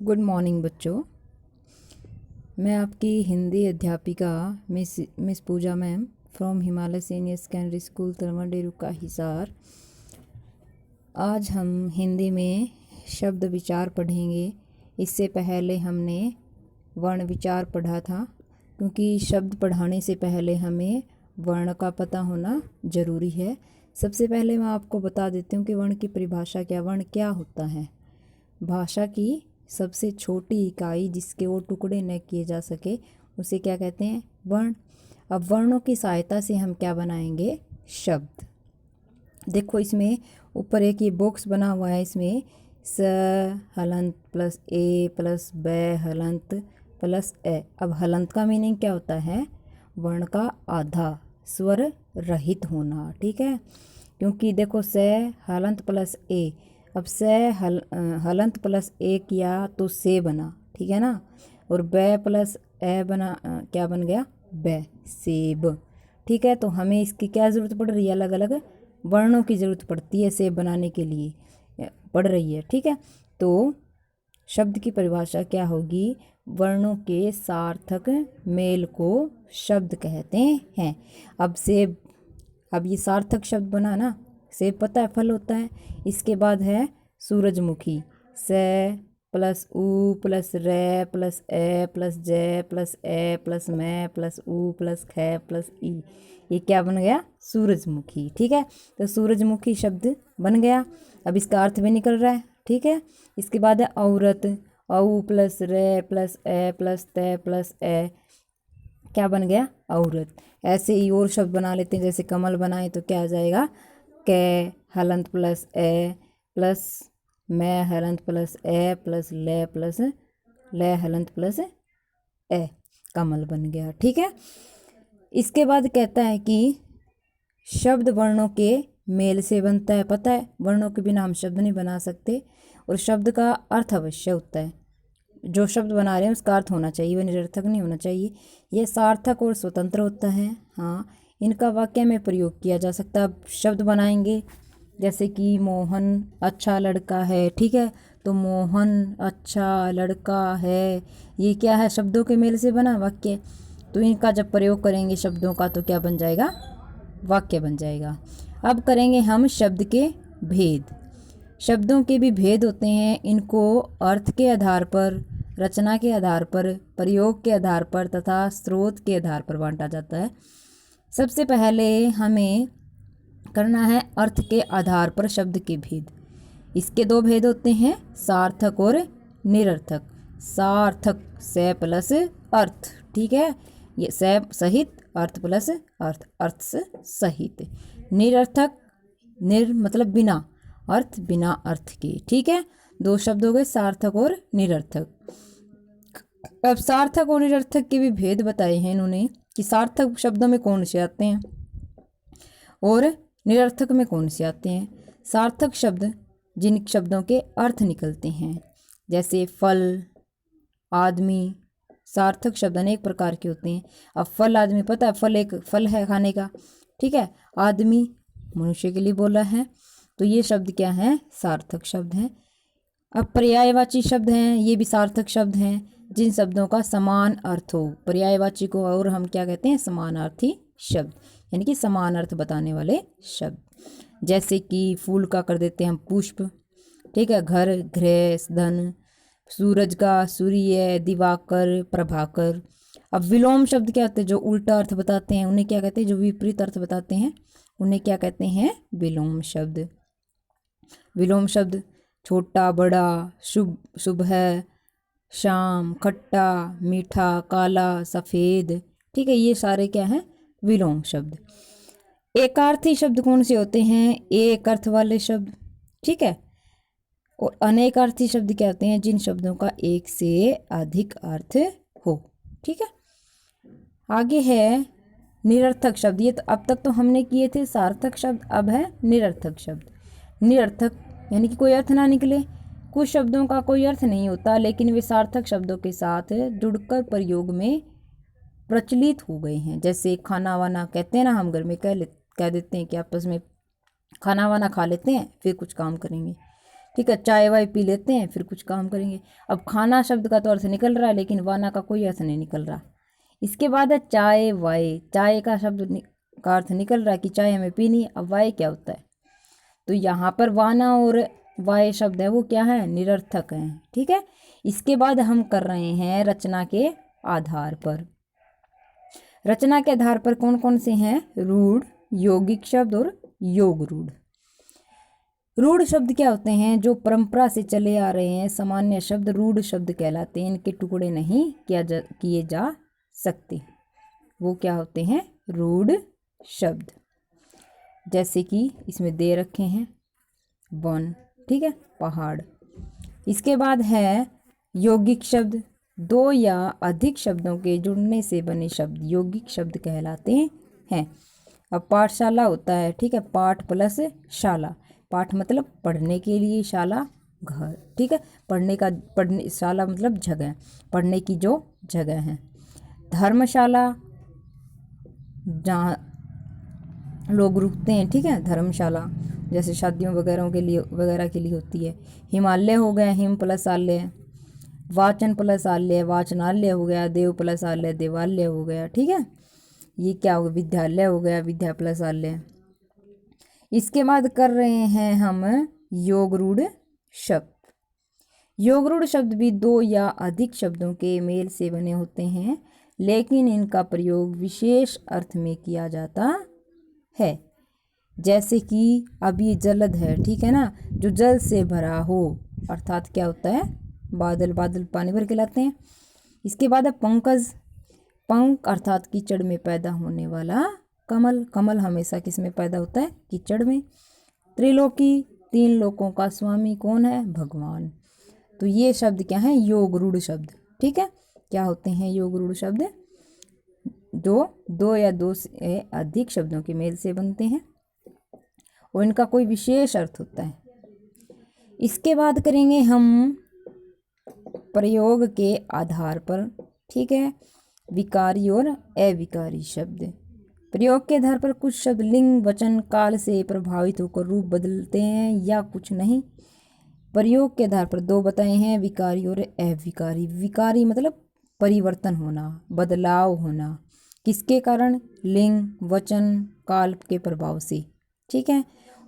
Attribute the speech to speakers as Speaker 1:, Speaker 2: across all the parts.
Speaker 1: Good morning बच्चों। मैं आपकी हिंदी अध्यापिका miss Pooja ma'am from Himalaya senior secondary school Talwandi Ruka Hisar. आज हम हिंदी में शब्द विचार पढ़ेंगे। इससे पहले हमने वर्ण विचार पढ़ा था, क्योंकि शब्द पढ़ाने से पहले हमें वर्ण का पता होना ज़रूरी है। सबसे पहले मैं आपको बता देती हूँ कि वर्ण की परिभाषा क्या, वर्ण क्या होता है। भाषा की सबसे छोटी इकाई जिसके वो टुकड़े न किए जा सके उसे क्या कहते हैं, वर्ण। अब वर्णों की सहायता से हम क्या बनाएंगे, शब्द। देखो इसमें ऊपर एक ये बॉक्स बना हुआ है, इसमें स हलंत प्लस ए प्लस ब हलंत प्लस ए। अब हलंत का मीनिंग क्या होता है, वर्ण का आधा, स्वर रहित होना। ठीक है, क्योंकि देखो स हलंत प्लस ए, अब से हलंत प्लस ए किया तो से बना, ठीक है ना। और ब प्लस ए बना, क्या बन गया, ब, सेब। ठीक है, तो हमें इसकी क्या ज़रूरत पड़ रही है, अलग अलग वर्णों की ज़रूरत पड़ती है सेब बनाने के लिए, पड़ रही है। ठीक है, तो शब्द की परिभाषा क्या होगी, वर्णों के सार्थक मेल को शब्द कहते हैं। अब सेब, अब ये सार्थक शब्द बना ना, सेब पता है फल होता है। इसके बाद है सूरजमुखी, से प्लस ऊ प्लस रे प्लस ए प्लस जे प्लस ए प्लस मैं प्लस ऊ प्लस ख प्लस ई, ये क्या बन गया, सूरजमुखी। ठीक है, तो सूरजमुखी शब्द बन गया। अब इसका अर्थ भी निकल रहा है। ठीक है, इसके बाद है औरत, औ प्लस रे प्लस ए प्लस ते प्लस ए, क्या बन गया, औरत। ऐसे ही और शब्द बना लेते हैं, जैसे कमल बनाए तो क्या आ जाएगा, कै हलंत प्लस ए प्लस मैं हलंत प्लस ए प्लस ले हलंत प्लस ए, कमल बन गया। ठीक है, इसके बाद कहता है कि शब्द वर्णों के मेल से बनता है। पता है, वर्णों के बिना हम शब्द नहीं बना सकते, और शब्द का अर्थ अवश्य होता है। जो शब्द बना रहे हैं उसका अर्थ होना चाहिए, वह निरर्थक नहीं होना चाहिए। यह सार्थक और स्वतंत्र होता है। हाँ, इनका वाक्य में प्रयोग किया जा सकता है। अब शब्द बनाएंगे, जैसे कि मोहन अच्छा लड़का है। ठीक है, तो मोहन अच्छा लड़का है, ये क्या है, शब्दों के मेल से बना वाक्य। तो इनका जब प्रयोग करेंगे शब्दों का तो क्या बन जाएगा, वाक्य बन जाएगा। अब करेंगे हम शब्द के भेद। शब्दों के भी भेद होते हैं, इनको अर्थ के आधार पर, रचना के आधार पर, प्रयोग के आधार पर तथा स्रोत के आधार पर बांटा जाता है। सबसे पहले हमें करना है अर्थ के आधार पर शब्द के भेद। इसके दो भेद होते हैं, सार्थक और निरर्थक। सार्थक से प्लस अर्थ, ठीक है, ये से सहित, अर्थ प्लस अर्थ, अर्थ से सहित। निरर्थक, निर मतलब बिना, अर्थ बिना अर्थ के। ठीक है, दो शब्द हो गए, सार्थक और निरर्थक। अब सार्थक और निरर्थक के भी भेद बताए हैं इन्होंने, कि सार्थक शब्दों में कौन से आते हैं और निरर्थक में कौन से आते हैं। सार्थक शब्द जिन शब्दों के अर्थ निकलते हैं, जैसे फल, आदमी। सार्थक शब्द अनेक प्रकार के होते हैं। अब फल, आदमी, पता है फल एक फल है खाने का। ठीक है, आदमी मनुष्य के लिए बोला है, तो ये शब्द क्या है, सार्थक शब्द हैं। अब पर्यायवाची शब्द हैं, ये भी सार्थक शब्द हैं, जिन शब्दों का समान अर्थ हो। पर्यायवाची को और हम क्या कहते हैं, समानार्थी शब्द, यानी कि समान अर्थ बताने वाले शब्द। जैसे कि फूल का कर देते हैं हम पुष्प। ठीक है, घर, गृह, धन। सूरज का सूर्य, दिवाकर, प्रभाकर। अब विलोम शब्द क्या होते हैं, जो उल्टा अर्थ बताते हैं उन्हें क्या कहते हैं, जो विपरीत अर्थ बताते हैं उन्हें क्या कहते हैं, विलोम शब्द। विलोम शब्द छोटा, बड़ा, शुभ, सुबह, शाम, खट्टा, मीठा, काला, सफ़ेद। ठीक है, ये सारे क्या हैं, विलोम शब्द। एकार्थी शब्द कौन से होते हैं, एक अर्थ वाले शब्द। ठीक है, और अनेकार्थी शब्द क्या होते हैं, जिन शब्दों का एक से अधिक अर्थ हो। ठीक है, आगे है निरर्थक शब्द। ये तो अब तक तो हमने किए थे सार्थक शब्द, अब है निरर्थक शब्द। निरर्थक यानी कि कोई अर्थ ना निकले। कुछ शब्दों का कोई अर्थ नहीं होता, लेकिन वे सार्थक शब्दों के साथ जुड़कर प्रयोग में प्रचलित हो गए हैं। जैसे खाना वाना कहते हैं ना, हम घर में कह देते हैं कि आपस में खाना वाना खा लेते हैं फिर कुछ काम करेंगे। ठीक है, चाय वाय पी लेते हैं फिर कुछ काम करेंगे। अब खाना शब्द का तो अर्थ निकल रहा है लेकिन वाना का कोई अर्थ नहीं निकल रहा। इसके बाद है चाय वाय, चाय का शब्द का अर्थ निकल रहा है कि चाय हमें पीनी। अब वाय क्या होता है, तो यहाँ पर वाना और वाय शब्द है वो क्या है, निरर्थक है। ठीक है, इसके बाद हम कर रहे हैं रचना के आधार पर। रचना के आधार पर कौन कौन से हैं, रूढ़, यौगिक शब्द और योग रूढ़। रूढ़ शब्द क्या होते हैं, जो परंपरा से चले आ रहे हैं सामान्य शब्द रूढ़ शब्द कहलाते हैं। इनके टुकड़े नहीं किए जा सकते, वो क्या होते हैं, रूढ़ शब्द। जैसे कि इसमें दे रखे हैं वन, ठीक है, पहाड़। इसके बाद है यौगिक शब्द, दो या अधिक शब्दों के जुड़ने से बने शब्द यौगिक शब्द कहलाते हैं। अब पाठशाला होता है, ठीक है, पाठ प्लस शाला, पाठ मतलब पढ़ने के लिए, शाला घर, ठीक है, पढ़ने शाला मतलब जगह, पढ़ने की जो जगह है। धर्मशाला जहाँ लोग रुकते हैं, ठीक है, धर्मशाला जैसे शादियों वगैरह के लिए होती है। हिमालय हो गया, हिम प्लस आलय, वाचन प्लस आलय वाचनालय हो गया, देव प्लस आलय देवालय हो गया। ठीक है, ये क्या हो गया, विद्यालय हो गया, विद्या प्लस आलय। इसके बाद कर रहे हैं हम योग रूढ़ शब्द। योग रूढ़ शब्द भी दो या अधिक शब्दों के मेल से बने होते हैं, लेकिन इनका प्रयोग विशेष अर्थ में किया जाता है। जैसे कि अब ये जलद है, ठीक है ना, जो जल से भरा हो, अर्थात क्या होता है, बादल, बादल पानी भर के लाते हैं। इसके बाद है पंकज, पंख अर्थात कीचड़ में पैदा होने वाला कमल, कमल हमेशा किस में पैदा होता है, कीचड़ में। त्रिलोकी, तीन लोकों का स्वामी कौन है, भगवान। तो ये शब्द क्या है, योग रूढ़ शब्द। ठीक है, क्या होते हैं योग रूढ़ शब्द, जो दो या दो से अधिक शब्दों के मेल से बनते हैं और इनका कोई विशेष अर्थ होता है। इसके बाद करेंगे हम प्रयोग के आधार पर, ठीक है, विकारी और अविकारी शब्द। प्रयोग के आधार पर कुछ शब्द लिंग वचन काल से प्रभावित होकर रूप बदलते हैं या कुछ नहीं। प्रयोग के आधार पर दो बताए हैं, विकारी और अविकारी। विकारी मतलब परिवर्तन होना, बदलाव होना, किसके कारण, लिंग वचन काल के प्रभाव से। ठीक है,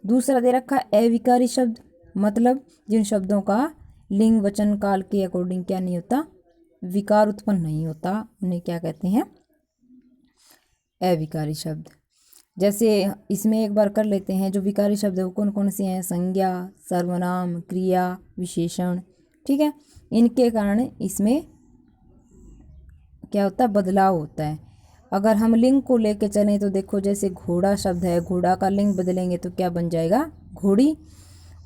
Speaker 1: दूसरा दे रखा अविकारी शब्द, मतलब जिन शब्दों का लिंग वचन काल के अकॉर्डिंग क्या नहीं होता, विकार उत्पन्न नहीं होता, उन्हें क्या कहते हैं, अविकारी शब्द। जैसे इसमें एक बार कर लेते हैं, जो विकारी शब्द है वो कौन कौन से हैं, संज्ञा, सर्वनाम, क्रिया, विशेषण। ठीक है, इनके कारण इसमें क्या होता है, बदलाव होता है। अगर हम लिंग को लेके चलें तो देखो, जैसे घोड़ा शब्द है, घोड़ा का लिंग बदलेंगे तो क्या बन जाएगा, घोड़ी,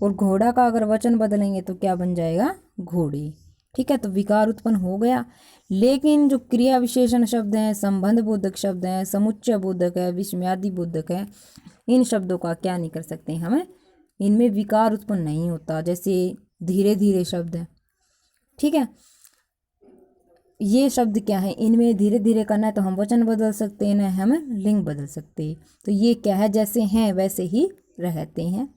Speaker 1: और घोड़ा का अगर वचन बदलेंगे तो क्या बन जाएगा, घोड़ी। ठीक है, तो विकार उत्पन्न हो गया। लेकिन जो क्रिया विशेषण शब्द हैं, संबंध बोधक शब्द हैं, समुच्चय बोधक है, विस्मयादि बोधक है, इन शब्दों का क्या नहीं कर सकते हमें, इनमें विकार उत्पन्न नहीं होता। जैसे धीरे धीरे शब्द है, ठीक है, ये शब्द क्या है, इनमें धीरे धीरे करना है तो हम वचन बदल सकते हैं, ना हम लिंग बदल सकते हैं। तो ये क्या है, जैसे हैं वैसे ही रहते हैं।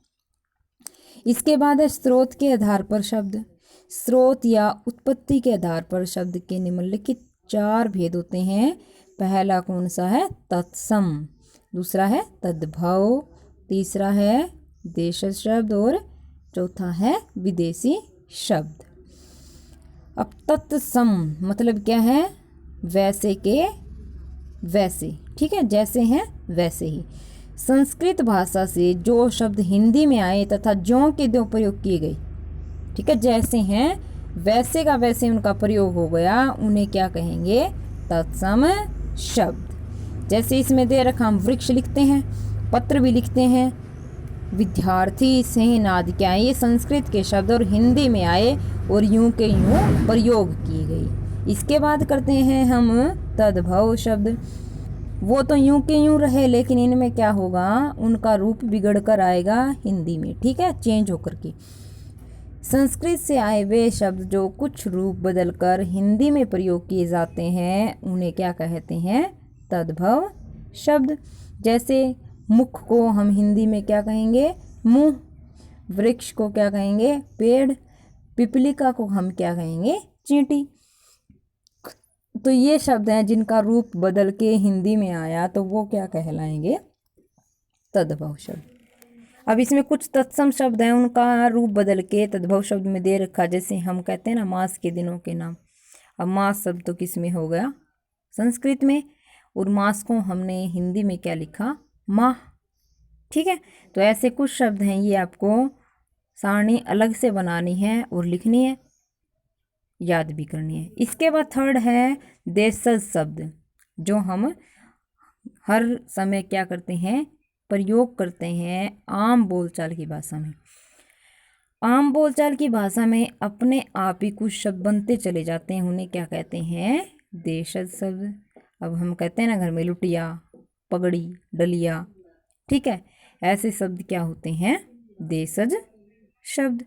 Speaker 1: इसके बाद है स्रोत के आधार पर शब्द। स्रोत या उत्पत्ति के आधार पर शब्द के निम्नलिखित चार भेद होते हैं। पहला कौन सा है, तत्सम, दूसरा है तद्भव, तीसरा है देश शब्द और चौथा है विदेशी शब्द। अब तत्सम मतलब क्या है, वैसे के वैसे, ठीक है, जैसे हैं वैसे ही। संस्कृत भाषा से जो शब्द हिंदी में आए तथा ज्यों के त्यों प्रयोग किए गए, ठीक है, जैसे हैं वैसे का वैसे उनका प्रयोग हो गया, उन्हें क्या कहेंगे, तत्सम शब्द। जैसे इसमें दे रखा, हम वृक्ष लिखते हैं, पत्र भी लिखते हैं, विद्यार्थी, सेन आदि क्या है, ये संस्कृत के शब्द और हिंदी में आए और यूं के यूं प्रयोग किए गए। इसके बाद करते हैं हम तद्भव शब्द। वो तो यूं के यूं रहे, लेकिन इनमें क्या होगा, उनका रूप बिगड़ कर आएगा हिंदी में, ठीक है, चेंज होकर के। संस्कृत से आए वे शब्द जो कुछ रूप बदलकर हिंदी में प्रयोग किए जाते हैं, उन्हें क्या कहते हैं, तद्भव शब्द। जैसे मुख को हम हिंदी में क्या कहेंगे, मुंह, वृक्ष को क्या कहेंगे? पेड़। पिपलिका को हम क्या कहेंगे? चींटी। तो ये शब्द हैं जिनका रूप बदल के हिंदी में आया, तो वो क्या कहलाएंगे? तद्भव शब्द। अब इसमें कुछ तत्सम शब्द हैं, उनका रूप बदल के तद्भव शब्द में दे रखा। जैसे हम कहते हैं ना मास के दिनों के नाम। अब मास शब्द तो किस में हो गया? संस्कृत में। और मास को हमने हिंदी में क्या लिखा? माह। ठीक है, तो ऐसे कुछ शब्द हैं, ये आपको सारणी अलग से बनानी है और लिखनी है, याद भी करनी है। इसके बाद थर्ड है देशज शब्द, जो हम हर समय क्या करते हैं? प्रयोग करते हैं आम बोलचाल की भाषा में। आम बोलचाल की भाषा में अपने आप ही कुछ शब्द बनते चले जाते हैं, उन्हें क्या कहते हैं? देशज शब्द। अब हम कहते हैं ना घर में लुटिया, पगड़ी, डलिया, ठीक है, ऐसे शब्द क्या होते हैं? देशज शब्द।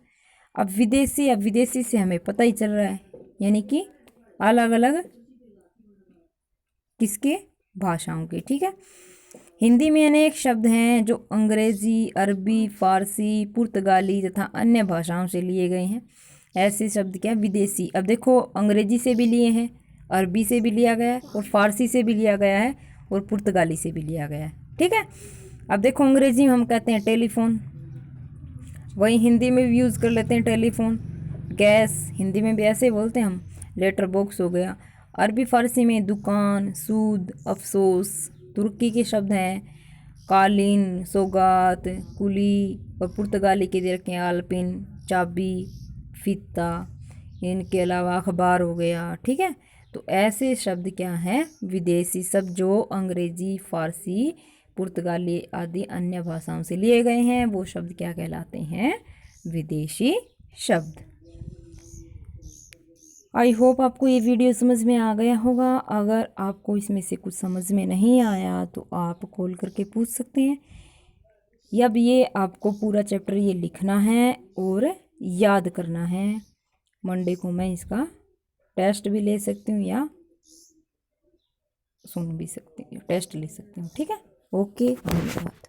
Speaker 1: अब विदेशी से हमें पता ही चल रहा है, यानी कि अलग अलग किसके? भाषाओं के। ठीक है, हिंदी में अनेक शब्द हैं जो अंग्रेजी, अरबी, फारसी, पुर्तगाली तथा अन्य भाषाओं से लिए गए हैं। ऐसे शब्द क्या? विदेशी। अब देखो, अंग्रेजी से भी लिए हैं, अरबी से भी लिया गया है, और फारसी से भी लिया गया है, और पुर्तगाली से भी लिया गया है। ठीक है, अब देखो अंग्रेजी में हम कहते हैं टेलीफोन, वही हिंदी में भी यूज़ कर लेते हैं टेलीफोन। गैस हिंदी में भी ऐसे बोलते हैं हम। लेटर बॉक्स हो गया। अरबी फारसी में दुकान, सूद, अफसोस। तुर्की के शब्द हैं कालीन, सौगात, कुली। और पुर्तगाली के दे रखे हैं आलपिन, चाबी, फीता। इनके अलावा अखबार हो गया। ठीक है, तो ऐसे शब्द क्या हैं? विदेशी शब्द, जो अंग्रेजी, फारसी, पुर्तगाली आदि अन्य भाषाओं से लिए गए हैं, वो शब्द क्या कहलाते हैं? विदेशी शब्द। आई होप आपको ये वीडियो समझ में आ गया होगा। अगर आपको इसमें से कुछ समझ में नहीं आया तो आप कॉल करके पूछ सकते हैं। अब ये आपको पूरा चैप्टर ये लिखना है और याद करना है। मंडे को मैं इसका टेस्ट भी ले सकती हूँ या सुन भी सकती हूँ, टेस्ट ले सकती हूँ। ठीक है, ओके, धन्यवाद।